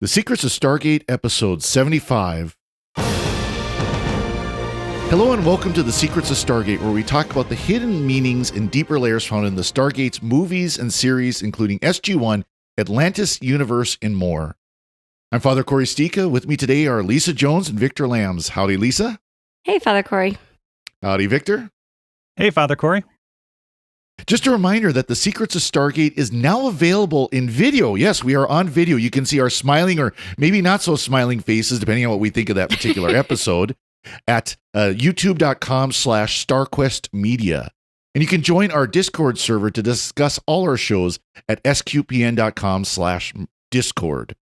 The Secrets of Stargate, Episode 75. Hello and welcome to The Secrets of Stargate, where we talk about the hidden meanings and deeper layers found in the Stargate's movies and series, including SG-1, Atlantis, Universe, and more. I'm Father Cory Sticha. With me today are Lisa Jones and Victor Lambs. Howdy, Lisa. Hey, Father Cory. Howdy, Victor. Hey, Father Cory. Just a reminder that The Secrets of Stargate is now available in video. Yes, we are on video. You can see our smiling or maybe not so smiling faces, depending on what we think of that particular episode, at youtube.com/StarQuestMedia. And you can join our Discord server to discuss all our shows at sqpn.com/Discord.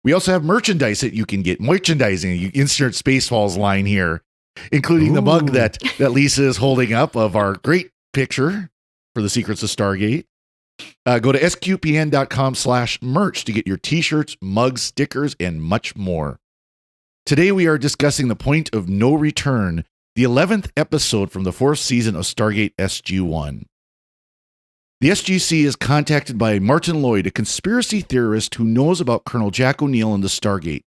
We also have merchandise that you can get. Merchandising, you insert Spaceballs line here, including the mug that Lisa is holding up of our great picture for The Secrets of Stargate. Go to sqpn.com/merch to get your t-shirts, mugs, stickers, and much more. Today we are discussing The Point of No Return, the 11th episode from the 4th season of Stargate SG-1. The SGC is contacted by Martin Lloyd, a conspiracy theorist who knows about Colonel Jack O'Neill and the Stargate.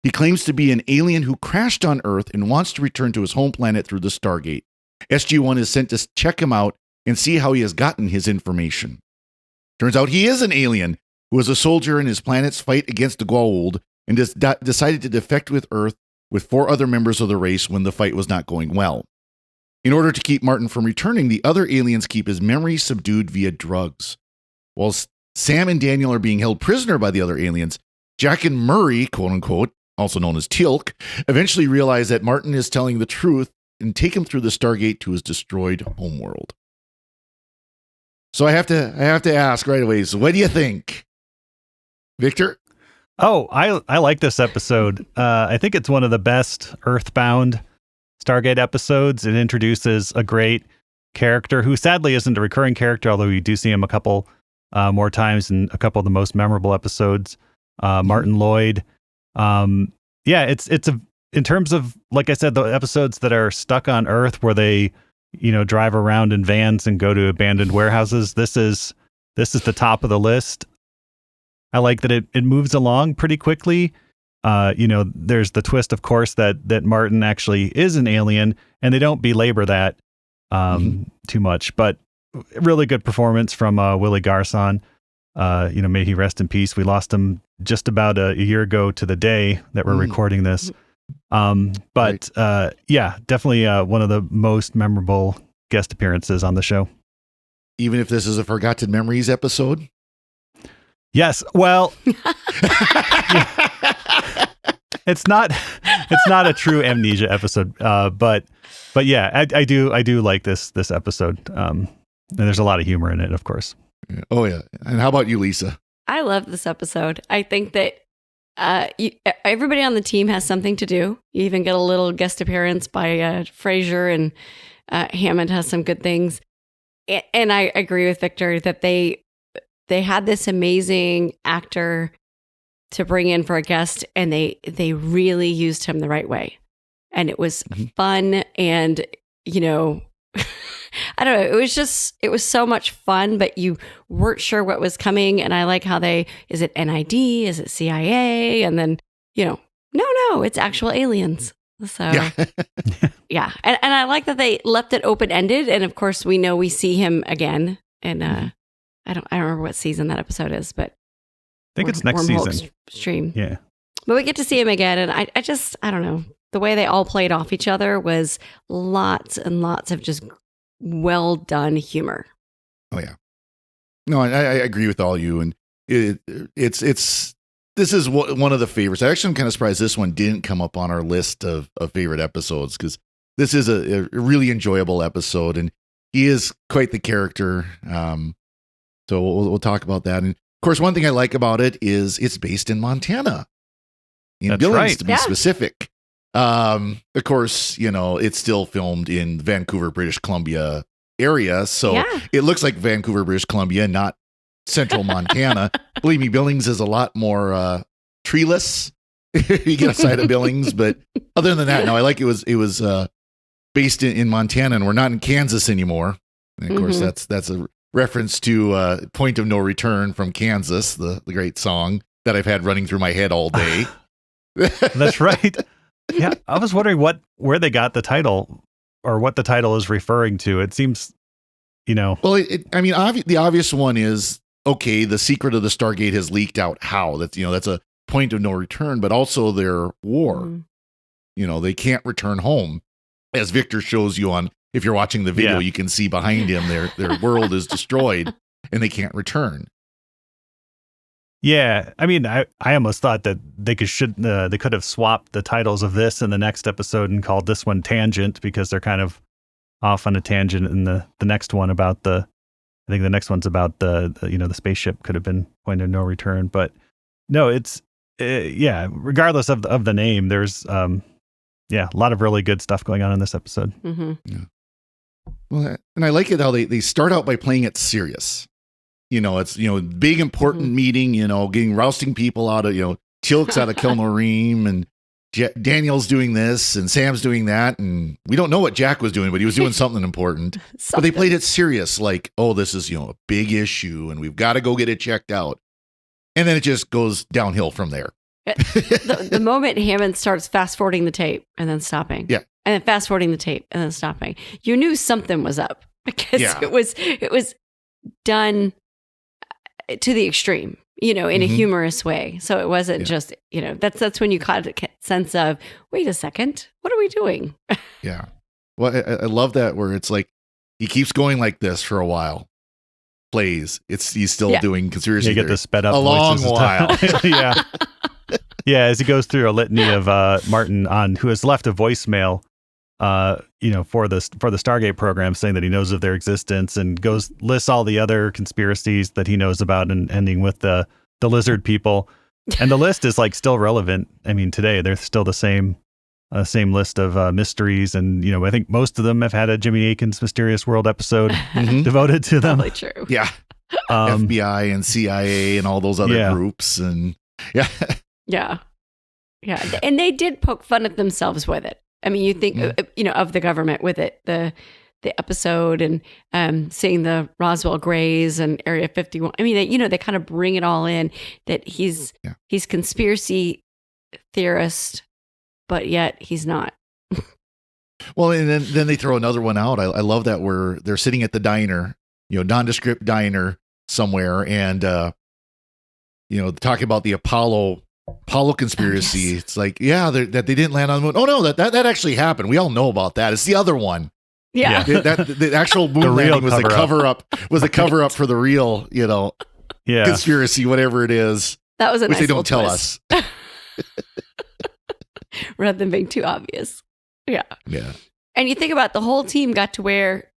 He claims to be an alien who crashed on Earth and wants to return to his home planet through the Stargate. SG-1 is sent to check him out and see how he has gotten his information. Turns out he is an alien who was a soldier in his planet's fight against the Goa'uld and decided to defect with Earth with 4 other members of the race when the fight was not going well. In order to keep Martin from returning, the other aliens keep his memory subdued via drugs. While Sam and Daniel are being held prisoner by the other aliens, Jack and Murray, quote-unquote, also known as Teal'c, eventually realize that Martin is telling the truth and take him through the Stargate to his destroyed homeworld. So I have to ask right away, so what do you think? Victor? Oh, I like this episode. I think it's one of the best Earthbound Stargate episodes. It introduces a great character who sadly isn't a recurring character, although you do see him a couple more times in a couple of the most memorable episodes. Martin Lloyd. It's in terms of, like I said, the episodes that are stuck on Earth where they drive around in vans and go to abandoned warehouses. This is the top of the list. I like that it moves along pretty quickly. There's the twist, of course, that Martin actually is an alien, and they don't belabor that too much. But really good performance from Willie Garson. May he rest in peace. We lost him just about a year ago to the day that we're recording this. Definitely one of the most memorable guest appearances on the show. Even if this is a Forgotten Memories episode? Yes. Well, it's not a true amnesia episode. But yeah, I do like this episode. And there's a lot of humor in it, of course. Oh yeah. And how about you, Lisa? I love this episode. I think that everybody on the team has something to do. You even get a little guest appearance by Fraser, and Hammond has some good things. And I agree with Victor that they had this amazing actor to bring in for a guest, and they really used him the right way. And it was fun, and I don't know, it was so much fun, but you weren't sure what was coming. And I like how is it NID? Is it CIA? And then, no, it's actual aliens. So yeah. And I like that they left it open-ended. And of course we know we see him again. And I don't remember what season that episode is, but I think it's next season. Stream. Yeah. But we get to see him again. And I don't know. The way they all played off each other was lots and lots of just well done humor. Oh yeah. No, I agree with all you. And this is one of the favorites. Actually, I'm kind of surprised this one didn't come up on our list of favorite episodes, because this is a really enjoyable episode, and he is quite the character. So we'll talk about that. And of course, one thing I like about it is it's based in Montana, in Billings, right, to be specific. Of course, it's still filmed in Vancouver, British Columbia area. So it looks like Vancouver, British Columbia, not central Montana. Believe me, Billings is a lot more treeless. You get outside of Billings, but other than that, no, I like it was based in Montana, and we're not in Kansas anymore. And of course, that's a reference to Point of No Return from Kansas, the great song. that I've had running through my head all day. That's right. Yeah, I was wondering where they got the title or what the title is referring to. It seems, Well, the obvious one is, okay, the secret of the Stargate has leaked out. How? That's a point of no return, but also their war. They can't return home. As Victor shows you if you're watching the video, you can see behind him, their world is destroyed and they can't return. Yeah, I almost thought that they could have swapped the titles of this and the next episode and called this one Tangent, because they're kind of off on a tangent, and the next one I think the next one's about the spaceship could have been point of no return, but no, it's regardless of the name, there's a lot of really good stuff going on in this episode. Mm-hmm. Yeah. Well, and I like it how they start out by playing it serious. It's, big important meeting, rousting people out of, Teal'c's out of Kilnoreen, and Daniel's doing this and Sam's doing that. And we don't know what Jack was doing, but he was doing something important. But they played it serious, like, oh, this is, a big issue and we've got to go get it checked out. And then it just goes downhill from there. The moment Hammond starts fast forwarding the tape and then stopping. Yeah. And then fast forwarding the tape and then stopping. You knew something was up, because it was done to the extreme, in a humorous way. So it wasn't just, that's when you caught a sense of, wait a second, what are we doing? Yeah. Well, I love that where it's like, he keeps going like this for a while. Plays. He's still doing conspiracy. You get the sped up a long while. Yeah. Yeah. As he goes through a litany of Martin who has left a voicemail, for the Stargate program, saying that he knows of their existence, and lists all the other conspiracies that he knows about, and ending with the lizard people. And the list is like still relevant. Today they're still the same list of mysteries, and I think most of them have had a Jimmy Akin's Mysterious World episode devoted to them. Probably true. Yeah. FBI and CIA and all those other groups, and yeah. And they did poke fun at themselves with it. You think, of the government with it, the episode, and seeing the Roswell Grays and Area 51. They kind of bring it all in, that he's conspiracy theorist, but yet he's not. Well, and then they throw another one out. I love that where they're sitting at the diner, nondescript diner somewhere, and talking about the Apollo conspiracy. Oh, yes. It's like, that they didn't land on the moon. Oh no, that actually happened. We all know about that. It's the other one. Yeah. The actual moon landing was the cover up. Was a cover up for the real, conspiracy, whatever it is. That was a which nice they don't tell twist. us. Rather than being too obvious. Yeah. Yeah. And you think about the whole team got to wear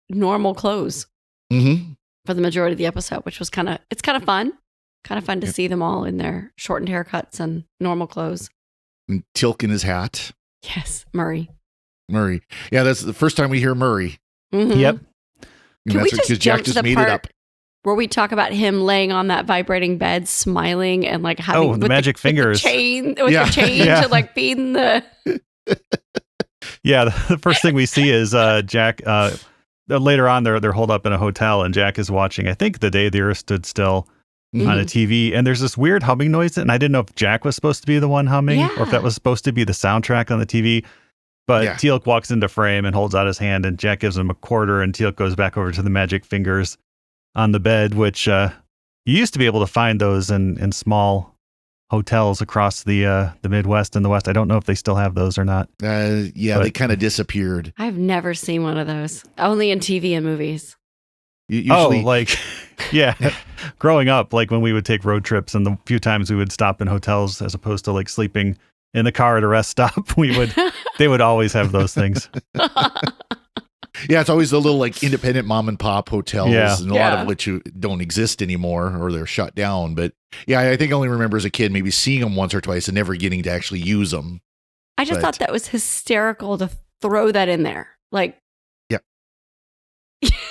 normal clothes for the majority of the episode, which was kind of fun. Kind of fun to see them all in their shortened haircuts and normal clothes. And Teal'c in his hat. Yes, Murray. Yeah, that's the first time we hear Murray. Mm-hmm. Yep. Can we just Jack just made it up? Where we talk about him laying on that vibrating bed, smiling, and like having the magic fingers, the chain, and like feeding the. Yeah, the first thing we see is Jack. Later on, they're holed up in a hotel, and Jack is watching, I think, The Day the Earth Stood Still on a TV, and there's this weird humming noise, and I didn't know if Jack was supposed to be the one humming or if that was supposed to be the soundtrack on the TV. But Teal'c walks into frame and holds out his hand, and Jack gives him a quarter, and Teal'c goes back over to the magic fingers on the bed, which you used to be able to find those in small hotels across the Midwest and the West. I don't know if they still have those or not. They kind of disappeared. I've never seen one of those. Only in TV and movies. Usually, growing up, like when we would take road trips, and the few times we would stop in hotels as opposed to like sleeping in the car at a rest stop, they would always have those things. Yeah, it's always the little like independent mom and pop hotels, and a lot of which don't exist anymore or they're shut down. But I think I only remember as a kid maybe seeing them once or twice and never getting to actually use them. I just thought that was hysterical to throw that in there. Like,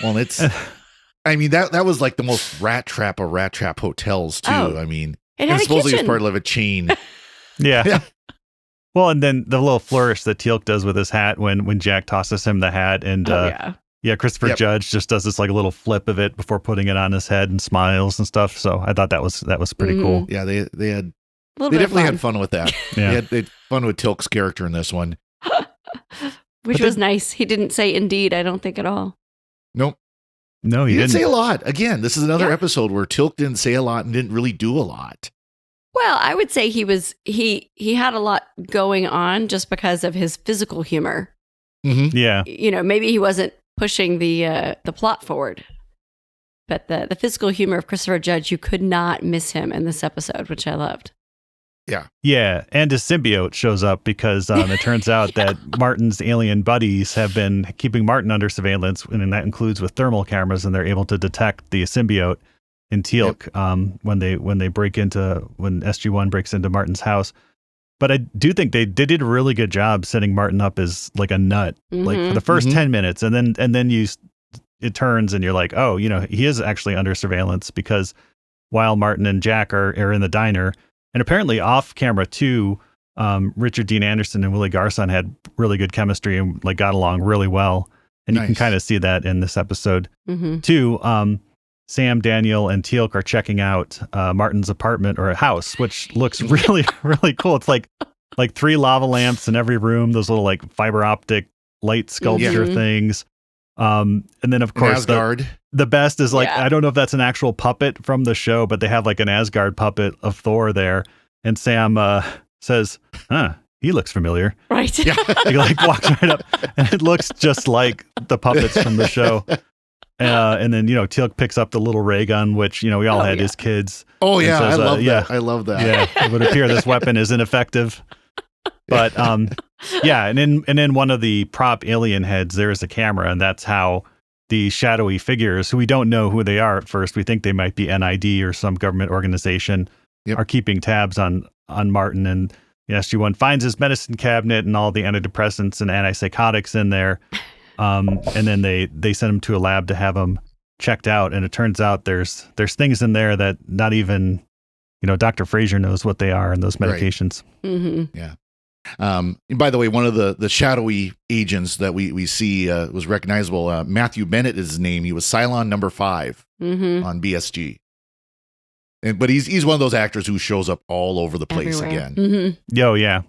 well, it's. I mean, that was like the most rat trap of rat trap hotels too. Oh, I mean, it had supposedly a it's part of a chain. Yeah. Well, and then the little flourish that Teal'c does with his hat when Jack tosses him the hat, and Yeah, Christopher Yep. Judge just does this like a little flip of it before putting it on his head and smiles and stuff. So I thought that was pretty cool. Yeah, they had A little they bit of definitely fun, had fun with that. Yeah. They had fun with Tilk's character in this one. which But was nice. He didn't say indeed, I don't think at all. Nope. No, He he didn't say a didn't. lot. Again, this is another Yeah. episode where Tilk didn't say a lot and didn't really do a lot. Well, I would say he had a lot going on just because of his physical humor. Mm-hmm. Yeah. Maybe he wasn't pushing the plot forward, but the physical humor of Christopher Judge, you could not miss him in this episode, which I loved. Yeah. And his symbiote shows up because it turns out that Martin's alien buddies have been keeping Martin under surveillance, and that includes with thermal cameras, and they're able to detect the symbiote in Teal'c when SG-1 breaks into Martin's house. But I do think they did a really good job setting Martin up as like a nut, like for the first 10 minutes, and then it turns and you're like, oh, he is actually under surveillance, because while Martin and Jack are in the diner, and apparently off camera too, Richard Dean Anderson and Willie Garson had really good chemistry and like got along really well, and you can Nice. kind of see that in this episode Mm-hmm. too. Sam, Daniel, and Teal'c are checking out Martin's apartment or a house, which looks really, really cool. It's like 3 lava lamps in every room, those little like fiber optic light sculpture Mhm. things. And then of course Asgard. the best is like, Yeah. I don't know if that's an actual puppet from the show, but they have like an Asgard puppet of Thor there. And Sam says, he looks familiar. Right. Yeah. He like walks right up, and it looks just like the puppets from the show. And then, Teal'c picks up the little ray gun, which, we all had as kids. Oh And yeah, says, I love yeah. that. I love that. Yeah, it would appear this weapon is ineffective. But yeah, and in one of the prop alien heads, there is a camera, and that's how the shadowy figures, who we don't know who they are at first, we think they might be NID or some government organization, Yep. are keeping tabs on Martin. And SG-1 finds his medicine cabinet and all the antidepressants and antipsychotics in there. And then they send him to a lab to have him checked out, and it turns out there's things in there that not even Dr. Fraser knows what they are in those Right. medications. Mm-hmm. And by the way, one of the shadowy agents that we see was recognizable. Matthew Bennett is his name. He was Cylon number 5 Mm-hmm. on BSG. But he's one of those actors who shows up all over the place Everywhere. again. Mm-hmm. Oh yeah,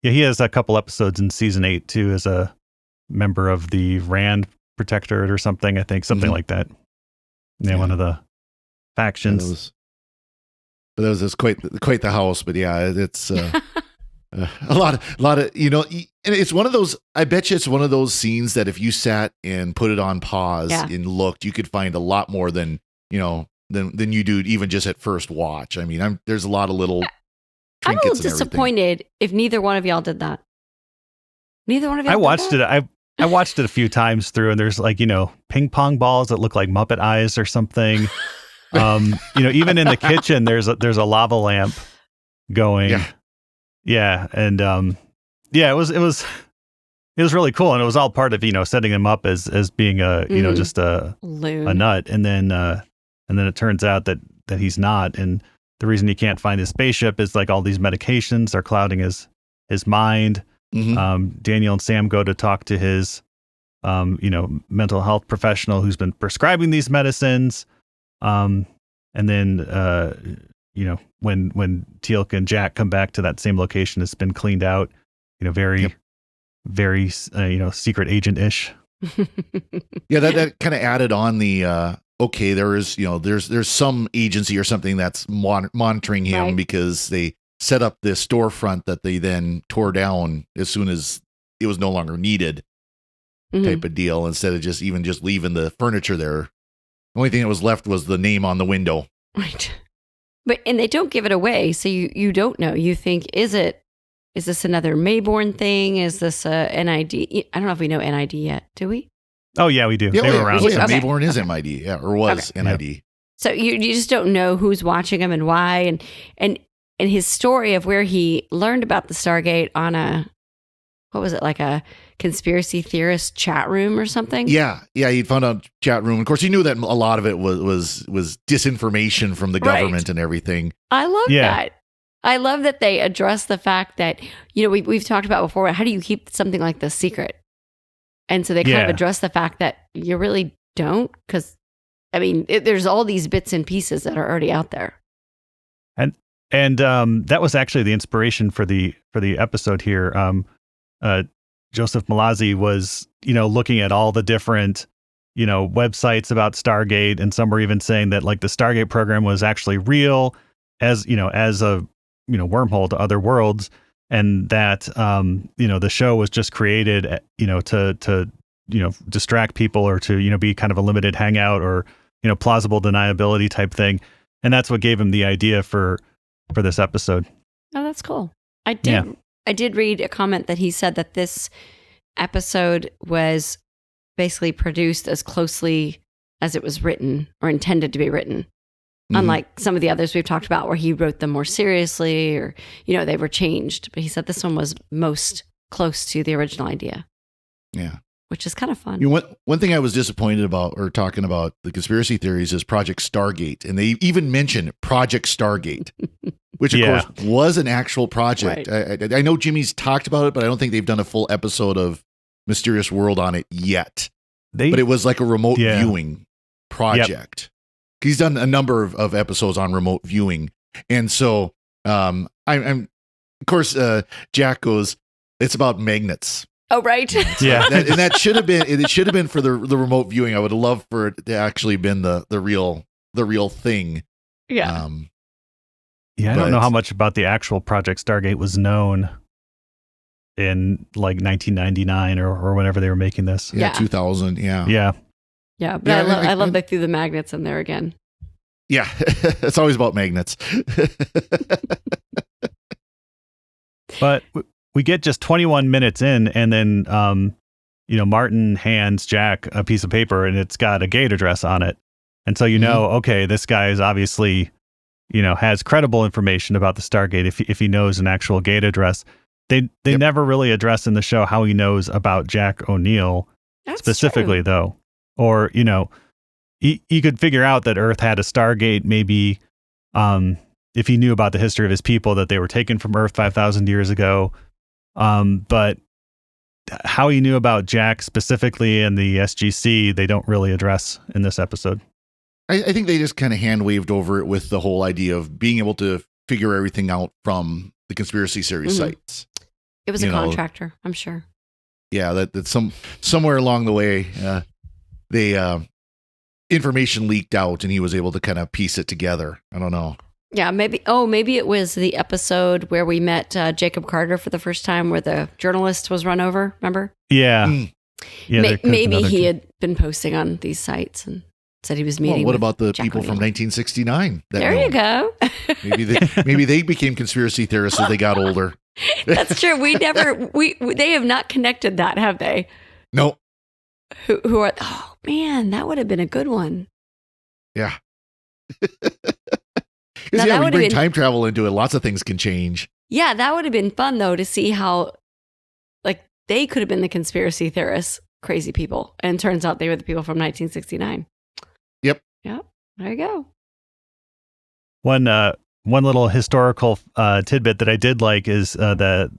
he has a couple episodes in season 8 too, as a member of the Rand Protectorate or something. I think something Mhm. like that. Yeah, Yeah. one of the Yeah, factions. that was quite the house. But yeah, it's a lot of and it's one of those. I bet you it's one of those scenes that if you sat and put it on pause Yeah. and looked, you could find a lot more than than you do even just at first watch. I mean, there's a lot of little I'm a trinkets little and everything. disappointed if neither one of y'all did that. Neither one of y'all. I did watched that? it. I watched it a few times through, and there's like ping pong balls that look like Muppet eyes or something. Even in the kitchen, there's a lava lamp going. Yeah. And it was really cool, and it was all part of setting him up as being Mhm. just a Loon. nut, and then it turns out that he's not, and the reason he can't find his spaceship is like all these medications are clouding his mind. Mhm. Daniel and Sam go to talk to his mental health professional who's been prescribing these medicines, and then when Teal'c and Jack come back to that same location, it's been cleaned out, very Yep. very secret agent-ish. Yeah, that kind of added on the okay, there is there's some agency or something that's monitoring him Right. because they set up this storefront that they then tore down as soon as it was no longer needed, Mhm. type of deal, instead of just leaving the furniture there. The only thing that was left was the name on the window. Right. And they don't give it away, so you don't know. You think, is this another Mayborn thing? Is this a NID? I don't know if we know NID yet. Do we? Oh yeah, we do. Yeah, They were around. yeah, Okay. Mayborn is MID, yeah, or was Okay. NID. So you just don't know who's watching him and why, and his story of where he learned about the Stargate on what was it, like a conspiracy theorist chat room or something? Yeah, he'd found out chat room. Of course, he knew that a lot of it was disinformation from the Right. government and everything. I love Yeah. that. I love that they address the fact that we've talked about before. How do you keep something like this secret? And so they kind of address the fact that you really don't, because, I mean, there's all these bits and pieces that are already out there. And that was actually the inspiration for the episode here. Joseph Malazzi was, looking at all the different, websites about Stargate, and some were even saying that like the Stargate program was actually real as a wormhole to other worlds, and that the show was just created to distract people, or to be kind of a limited hangout, or plausible deniability type thing. And that's what gave him the idea for this episode. Oh, that's cool. I did read a comment that he said that this episode was basically produced as closely as it was written or intended to be written. Unlike some of the others we've talked about where he wrote them more seriously, or, they were changed. But he said this one was most close to the original idea. Yeah. Which is kind of fun. One thing I was disappointed about, or talking about the conspiracy theories, is Project Stargate. And they even mentioned Project Stargate, which of course was an actual project. Right. I know Jimmy's talked about it, but I don't think they've done a full episode of Mysterious World on it yet. But it was like a remote viewing project. Yep. He's done a number of episodes on remote viewing. And so I'm of course, Jack goes, it's about magnets. Oh, right. Yeah. That should have been for the remote viewing. I would have loved for it to actually been the real thing. Yeah. I don't know how much about the actual Project Stargate was known in like 1999 or whenever they were making this. Yeah. 2000. Yeah. Yeah. Yeah. But I love they threw the magnets in there again. Yeah. It's always about magnets. But we get just 21 minutes in, and then, Martin hands Jack a piece of paper, and it's got a gate address on it. And so, okay, this guy is obviously, has credible information about the Stargate if he knows an actual gate address. They never really address in the show how he knows about Jack O'Neill. That's specifically, true. though. Or, he could figure out that Earth had a Stargate, maybe if he knew about the history of his people, that they were taken from Earth 5,000 years ago. But how he knew about Jack specifically and the SGC, they don't really address in this episode. I think they just kind of hand waved over it with the whole idea of being able to figure everything out from the conspiracy series sites. It was a contractor, I'm sure. Yeah, that somewhere along the way, information leaked out, and he was able to kind of piece it together. I don't know. Yeah, maybe it was the episode where we met Jacob Carter for the first time, where the journalist was run over, remember? Yeah. Yeah. Maybe he had been posting on these sites and said he was meeting. What about the Jack people O'Neill from 1969? There you go. maybe they became conspiracy theorists as they got older. That's true. They have not connected that, have they? No. Who are? Oh man, that would have been a good one. Yeah. Because when you bring time travel into it, lots of things can change. Yeah, that would have been fun though, to see how, like, they could have been the conspiracy theorists, crazy people, and it turns out they were the people from 1969. Yep. Yeah. There you go. One little historical tidbit that I did like is the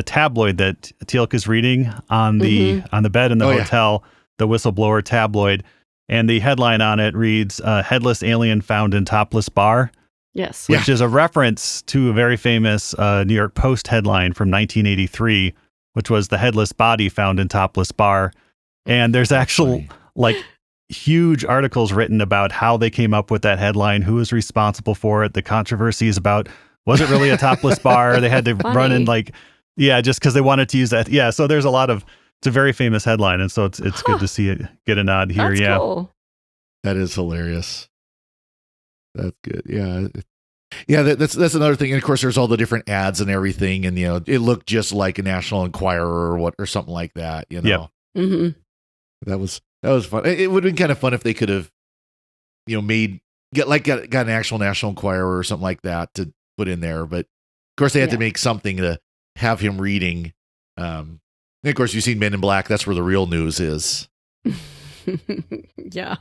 tabloid that Teal'c is reading on the bed in the hotel, the whistleblower tabloid. And the headline on it reads, "Headless alien found in topless bar." Yes. Which is a reference to a very famous New York Post headline from 1983, which was "The headless body found in topless bar." And there's actual huge articles written about how they came up with that headline, who was responsible for it, the controversies about, was it really a topless bar? They had to run in just because they wanted to use that. Yeah. So there's it's a very famous headline, and so it's good to see it get a nod here. That's cool. That is hilarious. That's good. Yeah. Yeah, that's another thing. And of course, there's all the different ads and everything, and it looked just like a National Enquirer or something like that. Yep. Mm-hmm. That was fun. It would have been kind of fun if they could have, got an actual National Enquirer or something like that to put in there. But of course, they had to make something to have him reading. And of course, you've seen Men in Black. That's where the real news is. Yeah.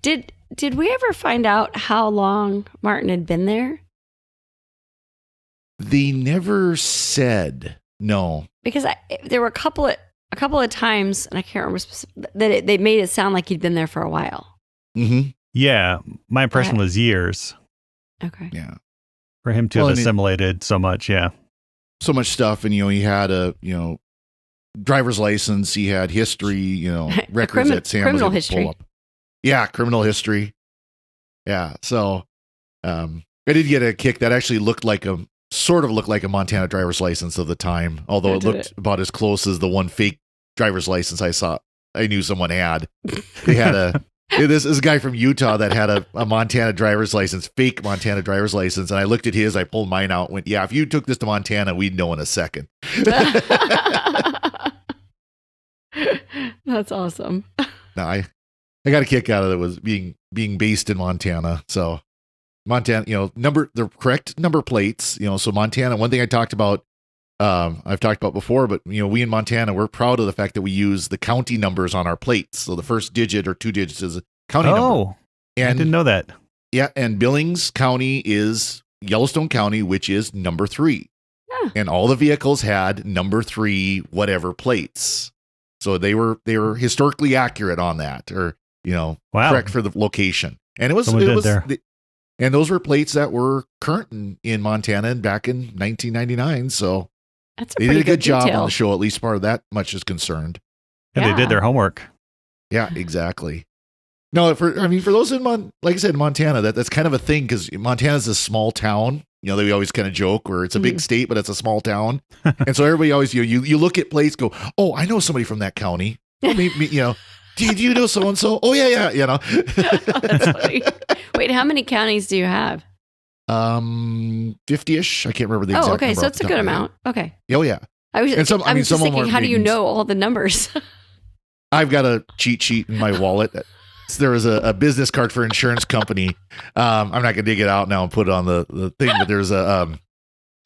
Did we ever find out how long Martin had been there? They never said. No. Because there were a couple of a couple of times, and I can't remember that they made it sound like he'd been there for a while. Mm-hmm. Yeah, my impression Okay. was years Okay. Yeah. for him to Well, have and assimilated so much. Yeah. So much stuff. And, he had a, driver's license. He had history, records that Sam criminal was able to pull history. up. Yeah. Criminal history. Yeah. So I did get a kick that actually sort of looked like a Montana driver's license of the time, although it looked about as close as the one fake driver's license I knew someone had. They had this is a guy from Utah that had a Montana driver's license, fake Montana driver's license. And I looked at his, I pulled mine out and went, yeah, if you took this to Montana, we'd know in a second. That's awesome. No, I got a kick out of it was being based in Montana. So Montana, the correct number plates, so Montana, one thing I've talked about before, but we in Montana, we're proud of the fact that we use the county numbers on our plates. So the first digit or 2 digits is a county number. Oh, I didn't know that. Yeah. And Billings County is Yellowstone County, which is number 3. Huh. And all the vehicles had number 3, whatever plates. So they were historically accurate on that, or, Wow. correct for the location. And and those were plates that were current in Montana back in 1999. So That's they did a good job on the show, at least part of that much is concerned. And they did their homework. Yeah, exactly. No, for those in like I said, Montana, that's kind of a thing because Montana's a small town. We always kind of joke where it's a big state, but it's a small town. And so everybody always, you look at plates, go, oh, I know somebody from that county. Oh, maybe, did you know so-and-so? Oh, yeah. That's funny. Wait, how many counties do you have? 50-ish. I can't remember the exact number. Oh, okay. So it's a good amount. Okay. Oh, yeah. I was just thinking, how do you meetings. know all the numbers? I've got a cheat sheet in my wallet. There was a business card for insurance company. I'm not going to dig it out now and put it on the thing, but there's a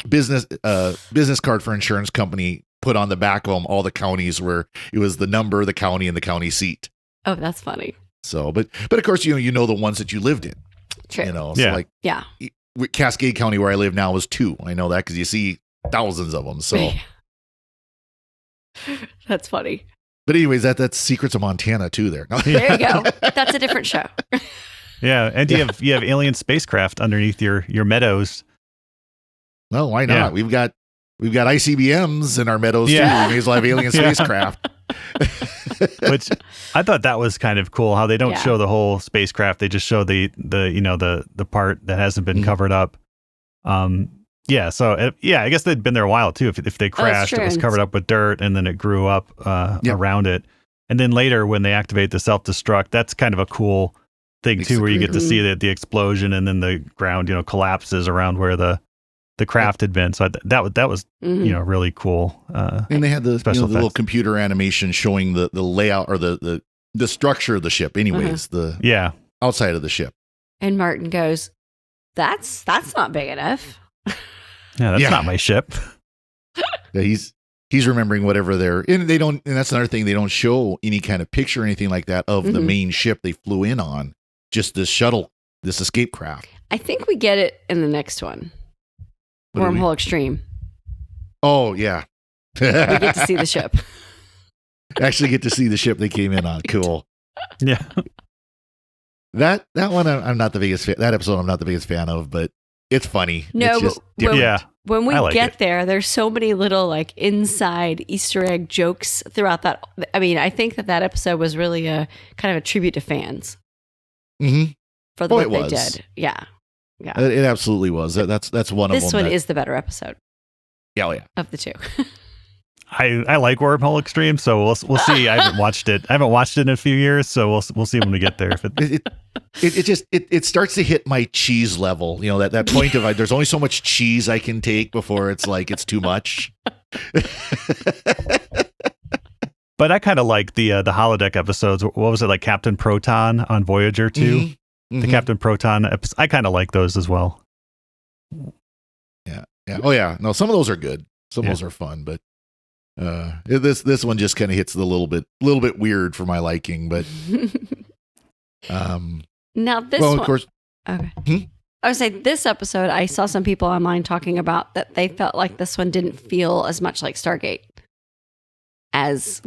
business card for insurance company put on the back of them all the counties where it was the number, the county, and the county seat. Oh, that's funny. So, but of course, you know the ones that you lived in. True. So Yeah. like Yeah. Cascade County where I live now is 2. I know that because you see thousands of them. So, That's funny. but anyways, that's Secrets of Montana too. There you go. That's a different show. Yeah, and you have alien spacecraft underneath your meadows. Well, why not? Yeah. We've got ICBMs in our meadows too. We may as well have alien spacecraft. Which I thought that was kind of cool how they don't show the whole spacecraft. They just show the part that hasn't been covered up. Yeah, so I guess they'd been there a while too. If they crashed, it was covered up with dirt and then it grew up around it. And then later when they activate the self-destruct, that's kind of a cool thing too, where you get to see the explosion and then the ground, collapses around where the craft had been. So that was really cool. And they had the little computer animation showing the layout or the structure of the ship. Anyways, the outside of the ship. And Martin goes, "That's not big enough." Yeah, that's not my ship. Yeah, he's remembering whatever and they don't. And that's another thing. They don't show any kind of picture or anything like that of the main ship they flew in on. Just this shuttle, this escape craft. I think we get it in the next one. Wormhole Extreme. Oh, yeah. We get to see the ship. Actually get to see the ship they came in on. Cool. Yeah. That one I'm not the biggest fan. That episode I'm not the biggest fan of, but it's funny. No, it's just different. When we like get it. there's so many little inside Easter egg jokes throughout that. I mean, I think that episode was really a kind of a tribute to fans Mm-hmm. for the work it they was. did. Yeah. Yeah. It absolutely was. That's one of them. This one is the better episode Yeah, yeah. of the two. I like Wormhole Extreme, so we'll see. I haven't watched it. I haven't watched it in a few years, so we'll see when we get there. If It starts to hit my cheese level. That point of there's only so much cheese I can take before it's like it's too much. But I kind of like the holodeck episodes. What was it, like Captain Proton on Voyager 2? Mm-hmm. The Captain Proton episode. I kind of like those as well. Yeah. Oh yeah. No, some of those are good. Some of those are fun, but this one just kind of hits the little bit weird for my liking. But now this well, one, of course. okay. I would say this episode, I saw some people online talking about that they felt like this one didn't feel as much like Stargate. as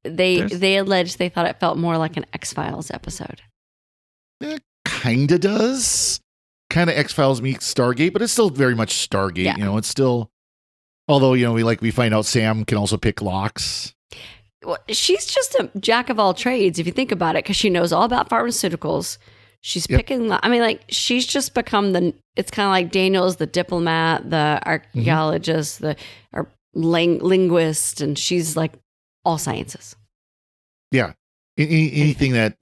they alleged they thought it felt more like an X-Files episode. It kind of does. Kind of X-Files meets Stargate, but it's still very much Stargate. Yeah. You know, it's still, although, you know, we find out Sam can also pick locks. Well, she's just a jack of all trades if you think about it, because she knows all about pharmaceuticals. She's picking. I mean, like, she's just become it's kind of like Daniel's the diplomat, the archaeologist, the linguist, and she's like all sciences. Yeah. Anything that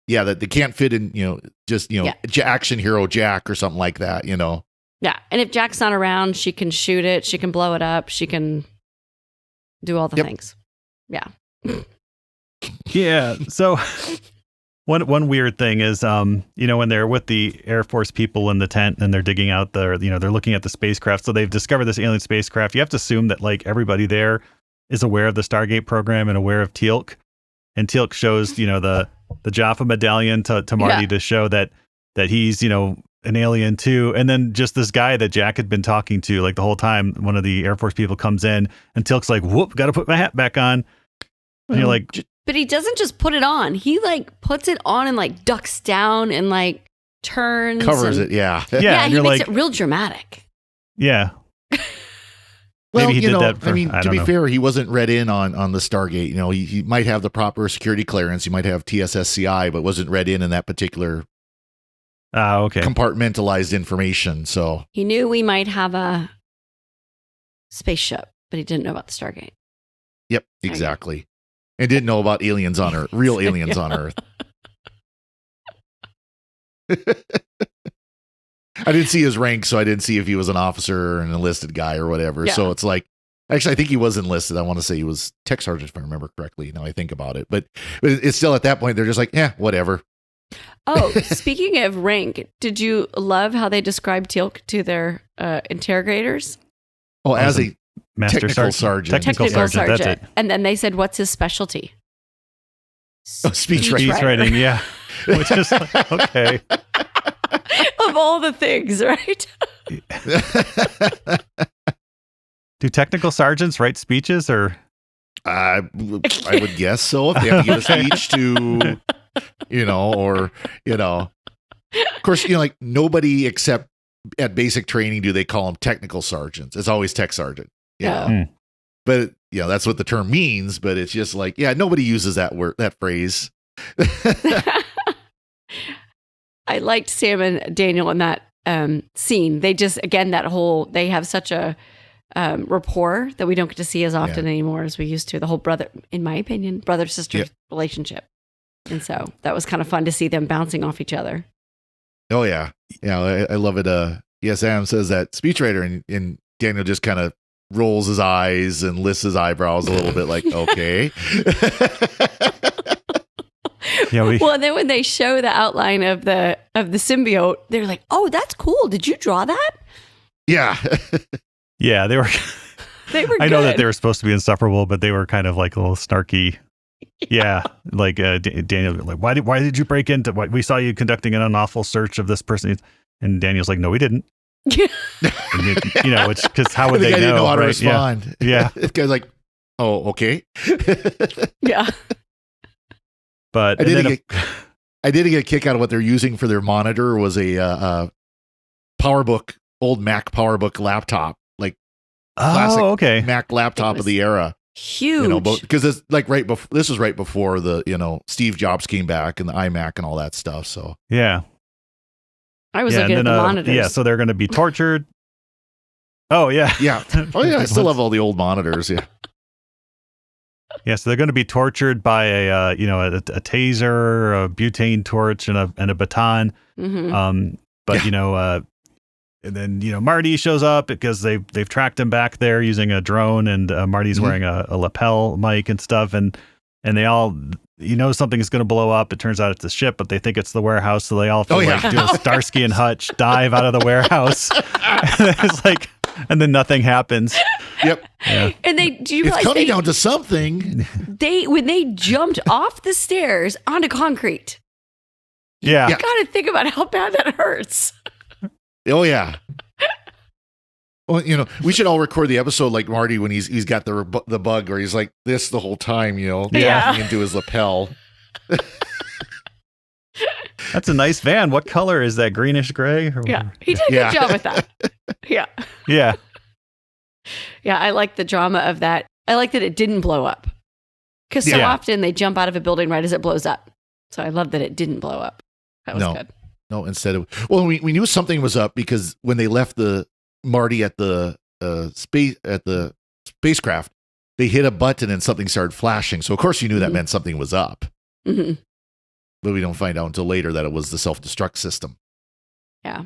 they can't fit in, you know, just, you know, action hero Jack or something like that, you know. Yeah. And if Jack's not around, she can shoot it. She can blow it up. She can do all the things. Yeah. Yeah. So one weird thing is, you know, when they're with the Air Force people in the tent and they're digging out they're looking at the spacecraft. So they've discovered this alien spacecraft. You have to assume that like everybody there is aware of the Stargate program and aware of Teal'c. And Teal'c shows, you know, the Jaffa medallion to Marty to show that he's, you know, an alien too. And then just this guy that Jack had been talking to like the whole time, one of the Air Force people comes in and Teal'c's like, whoop, got to put my hat back on. And you're like, but he doesn't just put it on. He like puts it on and like ducks down and like turns. Covers it, yeah. Yeah, and he you're makes like, it real dramatic. yeah. Well, Maybe he you did know, that for, I mean, I to don't be know. fair, he wasn't read in on the Stargate. You know, he might have the proper security clearance. He might have TSSCI, but wasn't read in that particular Okay. compartmentalized information. So He knew we might have a spaceship, but he didn't know about the Stargate. yep, exactly. And didn't know about aliens on Earth, real aliens on Earth. I didn't see his rank, so I didn't see if he was an officer or an enlisted guy or whatever. Yeah. So it's like, actually, I think he was enlisted. I want to say he was tech sergeant, if I remember correctly. Now I think about it. But it's still at that point, they're just like, yeah, whatever. Oh, speaking of rank, did you love how they described Teal'c to their interrogators? Oh, as a Master technical Sergeant. sergeant. Technical Sergeant, that's it. And then they said, what's his specialty? Speech Speech writing, yeah. Which is like, okay. Of all the things, right? Do technical sergeants write speeches or? I would guess so. If they have to give a speech to, you know, or, you know, of course, you know, like nobody except at basic training do they call them technical sergeants. It's always tech sergeant. Yeah. Oh. But, you know, that's what the term means. But it's just like, yeah, nobody uses that word, that phrase. I liked Sam and Daniel in that scene. They just, again, they have such a rapport that we don't get to see as often anymore as we used to. The whole in my opinion, brother-sister relationship. And so that was kind of fun to see them bouncing off each other. Oh, yeah. Yeah, I love it. Sam says that speechwriter, and Daniel just kind of rolls his eyes and lifts his eyebrows a little bit like, okay. Yeah, well, and then when they show the outline of the symbiote, they're like, "Oh, that's cool. Did you draw that?" Yeah. Yeah, they were. They were. I know that good. they were supposed to be insufferable, but they were kind of like a little snarky. Yeah, like Daniel, like, why did you break into? We saw you conducting an unlawful search of this person, and Daniel's like, no, we didn't. And you know, because how would the they guy know? didn't know how to right? respond. Yeah. This guy's like, oh, okay. Yeah. But I did get a kick out of what they're using for their monitor was a PowerBook, old Mac PowerBook laptop, like classic okay. Mac laptop of the era. Huge. You know, because it's like this was right before the, you know, Steve Jobs came back and the iMac and all that stuff. So Yeah. I was looking at the monitors. Yeah, so they're going to be tortured. Oh, yeah. yeah. Oh, yeah. I still have all the old monitors. Yeah. Yeah, so they're going to be tortured by a taser, a butane torch, and a baton. Mm-hmm. But you know, and then Marty shows up because they've tracked him back there using a drone, and Marty's wearing a lapel mic and stuff, and they all something is going to blow up. It turns out it's a ship, but they think it's the warehouse, so they all do a Starsky and Hutch dive out of the warehouse. It's like, and then nothing happens. Yep. Yeah. And do you realize it's coming down to something? When they jumped off the stairs onto concrete. Yeah. You got to think about how bad that hurts. Oh, yeah. Well, we should all record the episode like Marty when he's got the bug, or he's like this the whole time, laughing into his lapel. That's a nice van. What color is that? Greenish gray? Yeah, he did a good job with that. Yeah. Yeah. Yeah, I like the drama of that. I like that it didn't blow up. Because so often they jump out of a building right as it blows up. So I love that it didn't blow up. That was good. No, instead of... Well, we knew something was up because when they left the Marty at the spacecraft, they hit a button and something started flashing. So of course you knew that meant something was up. Mm-hmm. But we don't find out until later that it was the self-destruct system. Yeah.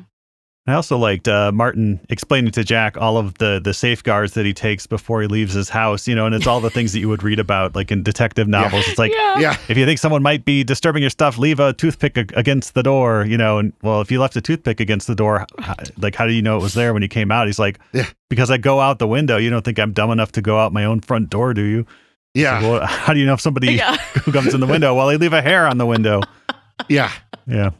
I also liked Martin explaining to Jack all of the safeguards that he takes before he leaves his house, and it's all the things that you would read about, like in detective novels. It's like, if you think someone might be disturbing your stuff, leave a toothpick against the door, and well, if you left a toothpick against the door, how do you know it was there when you came out? He's like, because I go out the window. You don't think I'm dumb enough to go out my own front door, do you? Yeah. So, well, how do you know if somebody who comes in the window? Well, they leave a hair on the window. Yeah. Yeah.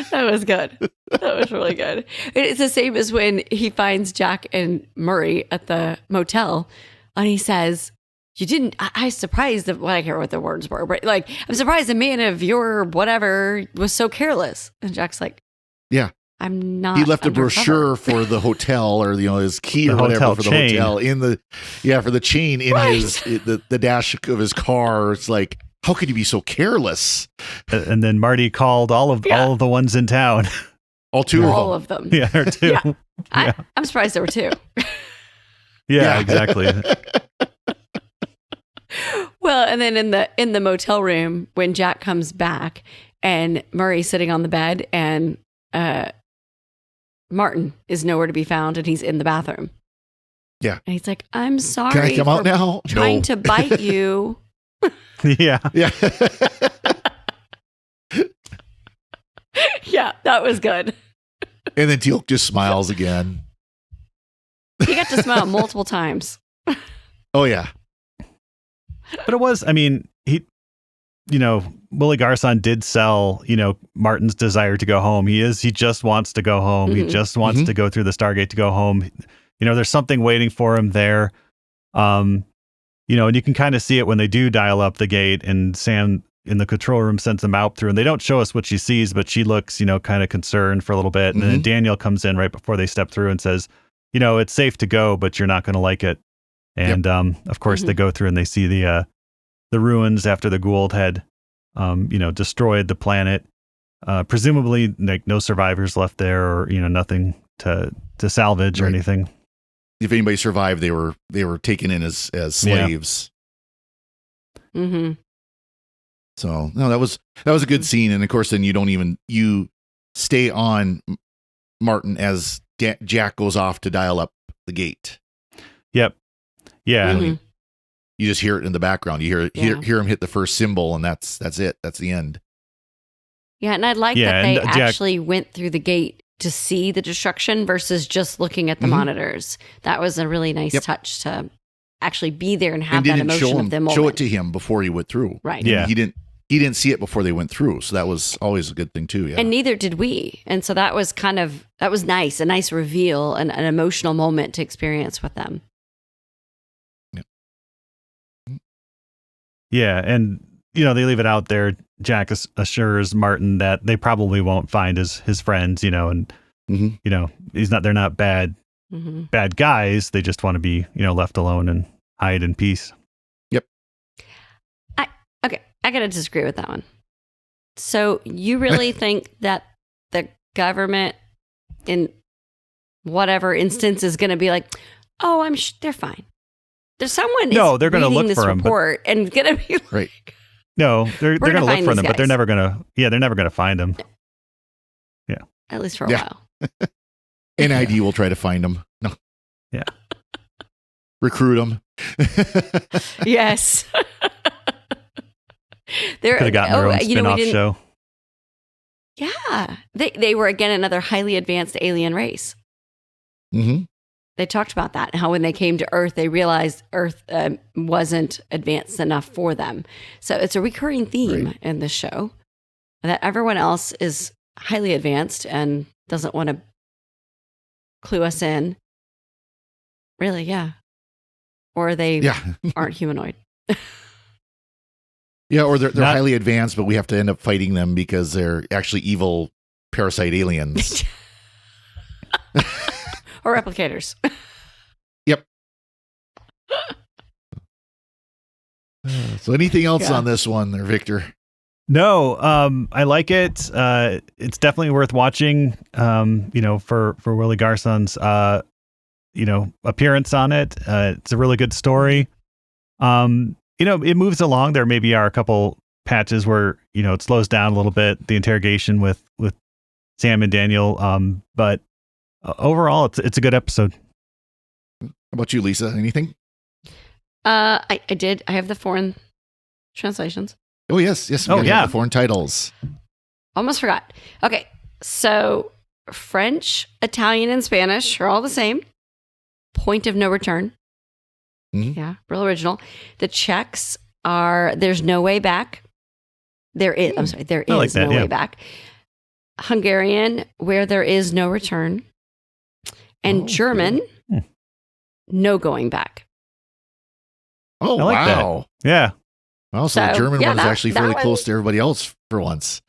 That was good. That was really good. It's the same as when he finds Jack and Murray at the motel and he says, I was surprised that, well, I can't remember what the words were, but like, I'm surprised a man of your whatever was so careless. And Jack's like, I'm not. He left undercover. a brochure for the hotel, or his key or whatever for the chain. hotel for the chain in the dash of his car. It's like, how could you be so careless? And then Marty called all of the ones in town. All two all of them. Yeah, or two. Yeah. I'm surprised there were two. Yeah, exactly. Well, and then in the motel room when Jack comes back and Murray's sitting on the bed and Martin is nowhere to be found and he's in the bathroom. Yeah. And he's like, I'm sorry. Can I come out now? Trying to bite you. Yeah. Yeah. Yeah, that was good. And then Teal'c just smiles again. He got to smile multiple times. Oh, yeah. But it was, Willie Garson did sell, Martin's desire to go home. He just wants to go home. He just wants to go through the Stargate to go home. There's something waiting for him there. And you can kind of see it when they do dial up the gate and Sam in the control room sends them out through, and they don't show us what she sees, but she looks, kind of concerned for a little bit. And then Daniel comes in right before they step through and says, it's safe to go, but you're not going to like it. And, of course they go through and they see the ruins after the Goa'uld had, destroyed the planet. Presumably like no survivors left there, or, nothing to salvage or anything. If anybody survived, they were taken in as slaves. Yeah. Mm-hmm. So no, that was a good scene, and of course, then you stay on Martin as Jack goes off to dial up the gate. Yep. Yeah. You just hear it in the background. You hear him hit the first symbol, and that's it. That's the end. Yeah, and I like that they actually went through the gate to see the destruction versus just looking at the monitors. That was a really nice touch to actually be there and have that emotion of them. Show it to him before he went through. Right. Yeah. He didn't see it before they went through. So that was always a good thing too. Yeah. And neither did we. And so that was nice, a nice reveal and an emotional moment to experience with them. Yeah. Yeah. And, they leave it out there. Jack assures Martin that they probably won't find his friends, and, they're not bad guys. They just want to be, left alone and hide in peace. Yep. I got to disagree with that one. So you really think that the government in whatever instance is going to be like, oh, they're fine. There's someone they're going to look for him and going to be like, right. No, they're going to look for them, but they're never going to find them. Yeah. At least for a while. NID will try to find them. No. Yeah. Recruit them. Yes. Could have gotten their own spin-off show. Yeah. They were, again, another highly advanced alien race. Mm-hmm. They talked about that, how when they came to Earth, they realized Earth wasn't advanced enough for them. So it's a recurring theme in this show that everyone else is highly advanced and doesn't want to clue us in. Really, yeah. Or they aren't humanoid. Yeah, or they're highly advanced, but we have to end up fighting them because they're actually evil parasite aliens. Or replicators. Yep. So anything else on this one there, Victor? No, I like it. It's definitely worth watching, for Willie Garson's, appearance on it. It's a really good story. It moves along. There maybe are a couple patches where, it slows down a little bit, the interrogation with Sam and Daniel. But overall, it's a good episode. How about you, Lisa? Anything? I did. I have the foreign translations. Oh, yes. We have the foreign titles. Almost forgot. Okay. So French, Italian, and Spanish are all the same. Point of no return. Mm-hmm. Yeah, real original. The Czechs are There's No Way Back. There is no way back. Hungarian, Where There Is No Return. And German, No Going Back. Oh, I like wow. That. Yeah. Well, so the German one is actually fairly close to everybody else for once.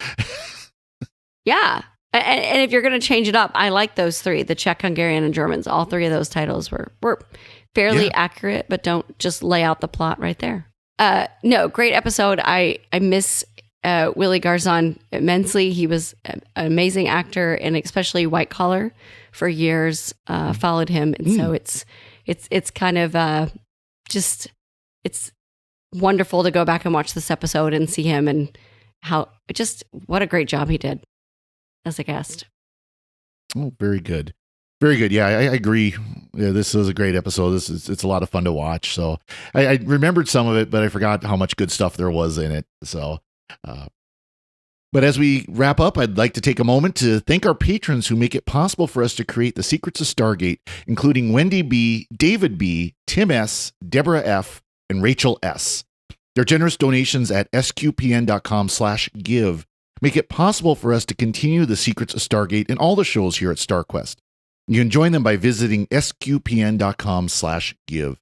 Yeah. And if you're going to change it up, I like those three, the Czech, Hungarian, and Germans. All three of those titles were fairly accurate, but don't just lay out the plot right there. No, great episode. I miss Willie Garzon immensely. He was an amazing actor, and especially White Collar for years, followed him. And so it's kind of it's wonderful to go back and watch this episode and see him and what a great job he did as a guest. Oh, very good. Very good. Yeah, I agree. Yeah, this was a great episode. It's a lot of fun to watch. So I remembered some of it, but I forgot how much good stuff there was in it. So, but as we wrap up, I'd like to take a moment to thank our patrons who make it possible for us to create the Secrets of Stargate, including Wendy B, David B, Tim S, Deborah F, and Rachel S. Their generous donations at sqpn.com/give make it possible for us to continue the Secrets of Stargate and all the shows here at StarQuest. You can join them by visiting sqpn.com/give.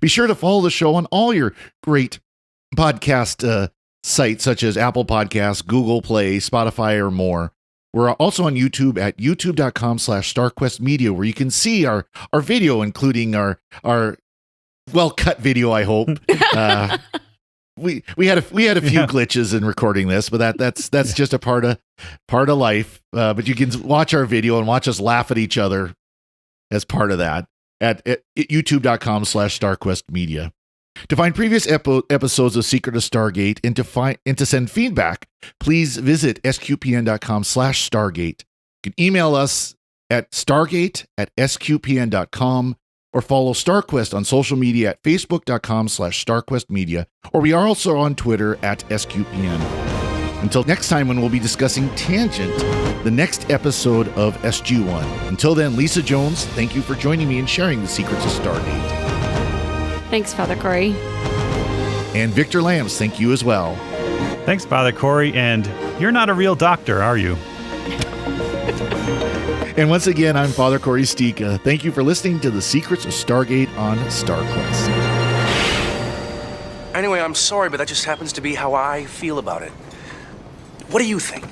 Be sure to follow the show on all your great podcast sites such as Apple Podcasts, Google Play, Spotify, or more. We're also on YouTube at youtube.com/StarQuestMedia, where you can see our video, including our well-cut video, I hope. We had a few glitches in recording this, but that's just a part of life. But you can watch our video and watch us laugh at each other as part of that at youtube.com/StarQuestMedia. To find previous episodes of Secret of Stargate and to send feedback, please visit sqpn.com/Stargate. You can email us at stargate@sqpn.com or follow StarQuest on social media at facebook.com/StarQuestMedia, or we are also on Twitter at SQPN. Until next time, when we'll be discussing Tangent, the next episode of SG1. Until then, Lisa Jones, thank you for joining me and sharing the secrets of Stargate. Thanks, Father Cory. And Victor Lambs, thank you as well. Thanks, Father Cory. And you're not a real doctor, are you? And once again, I'm Father Cory Sticha. Thank you for listening to the Secrets of Stargate on StarQuest. Anyway, I'm sorry, but that just happens to be how I feel about it. What do you think?